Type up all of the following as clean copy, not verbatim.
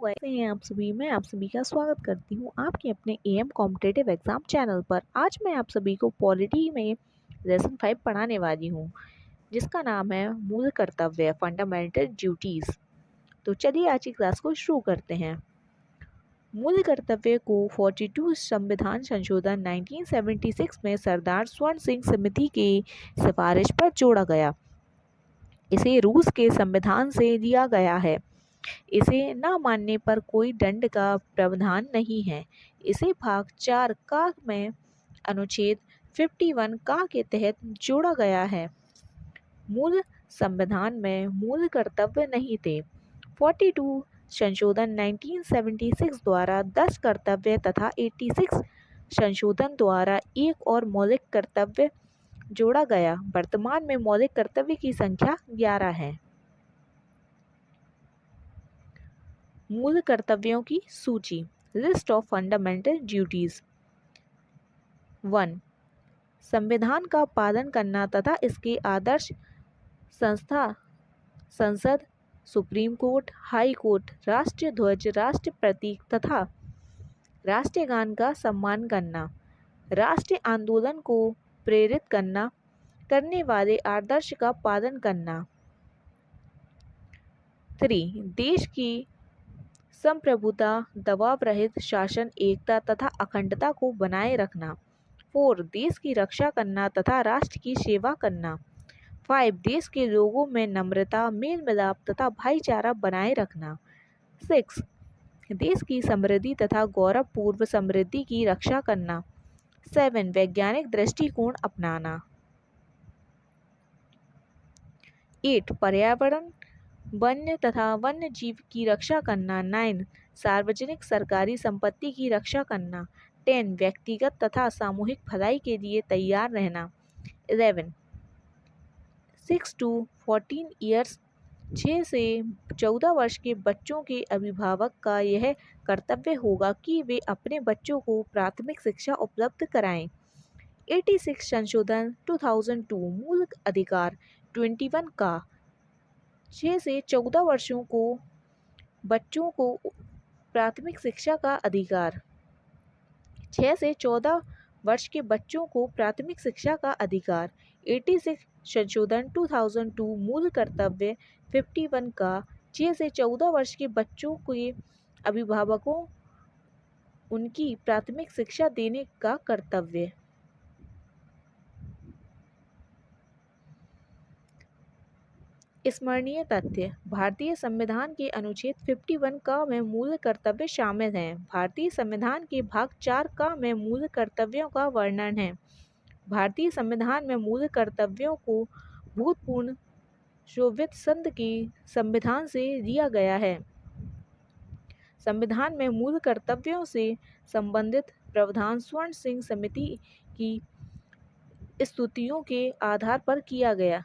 कैसे हैं आप सभी। मैं आप सभी का स्वागत करती हूँ आपके अपने एएम कॉम्पिटिटिव एग्जाम चैनल पर। आज मैं आप सभी को पॉलिटी में लेसन 5 पढ़ाने वाली हूँ, जिसका नाम है मूल कर्तव्य, फंडामेंटल ड्यूटीज। तो चलिए आज की क्लास को शुरू करते हैं। मूल कर्तव्य को 42 संविधान संशोधन 1976 में सरदार स्वर्ण सिंह समिति की सिफारिश पर जोड़ा गया। इसे रूस के संविधान से लिया गया है। इसे न मानने पर कोई दंड का प्रावधान नहीं है। इसे भाग 4 का में अनुच्छेद 51 का के तहत जोड़ा गया है। मूल संविधान में मूल कर्तव्य नहीं थे। 42 संशोधन 1976 द्वारा 10 कर्तव्य तथा 86 संशोधन द्वारा एक और मौलिक कर्तव्य जोड़ा गया। वर्तमान में मौलिक कर्तव्य की संख्या 11 है। मूल कर्तव्यों की सूची। List of fundamental duties. 1. संविधान का पालन करना तथा इसके आदर्श संस्था, संसद, सुप्रीम कोर्ट, हाई कोर्ट, राष्ट्रीय ध्वज, राष्ट्र प्रतीक तथा राष्ट्रीय गान का सम्मान करना। राष्ट्रीय आंदोलन को प्रेरित करने वाले आदर्श का पालन करना। 3. देश की संप्रभुता, दबाव रहित शासन, एकता तथा अखंडता को बनाए रखना। 4. देश की रक्षा करना तथा राष्ट्र की सेवा करना। 5. देश के लोगों में नम्रता, मेल मिलाप तथा भाईचारा बनाए रखना। 6. देश की समृद्धि तथा गौरवपूर्व समृद्धि की रक्षा करना। 7. वैज्ञानिक दृष्टिकोण अपनाना। 8. पर्यावरण, वन्य तथा वन्य जीव की रक्षा करना। 9. सार्वजनिक सरकारी संपत्ति की रक्षा करना। 10. व्यक्तिगत तथा सामूहिक भलाई के लिए तैयार रहना। 11. 6 to 14 ईयर्स 6 से 14 वर्ष के बच्चों के अभिभावक का यह कर्तव्य होगा कि वे अपने बच्चों को प्राथमिक शिक्षा उपलब्ध कराएं। 86 संशोधन 2002 मूल अधिकार 21 का 6 से 14 वर्षों को बच्चों को प्राथमिक शिक्षा का अधिकार। 6 से 14 वर्ष के बच्चों को प्राथमिक शिक्षा का अधिकार। 86 संशोधन 2002 मूल कर्तव्य 51 का 6 से 14 वर्ष के बच्चों के अभिभावकों उनकी प्राथमिक शिक्षा देने का कर्तव्य। स्मरणीय तथ्य। भारतीय संविधान के अनुच्छेद 51 का में मूल कर्तव्य शामिल हैं। भारतीय संविधान के भाग 4 का में मूल कर्तव्यों का वर्णन है। भारतीय संविधान में मूल कर्तव्यों को भूतपूर्व सोवियत संघ के संविधान से लिया गया है। संविधान में मूल कर्तव्यों से संबंधित प्रावधान स्वर्ण सिंह समिति की स्तुतियों के आधार पर किया गया।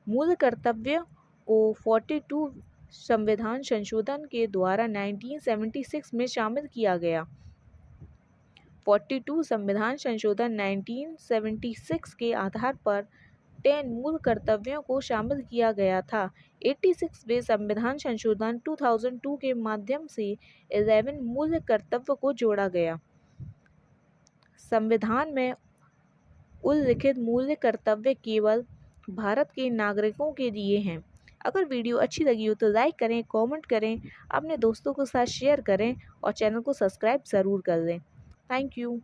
मूल कर्तव्यों को 42 संविधान संशोधन के द्वारा 1976 में शामिल किया गया। 42 संविधान संशोधन 1976 के आधार पर 10 मूल कर्तव्यों को शामिल किया गया था। 86वें संविधान संशोधन 2002 के माध्यम से 11 मूल कर्तव्य को जोड़ा गया। संविधान में उल्लिखित मूल कर्तव्य केवल भारत के नागरिकों के लिए हैं। अगर वीडियो अच्छी लगी हो तो लाइक करें, कमेंट करें, अपने दोस्तों के साथ शेयर करें और चैनल को सब्सक्राइब ज़रूर कर लें। Thank you.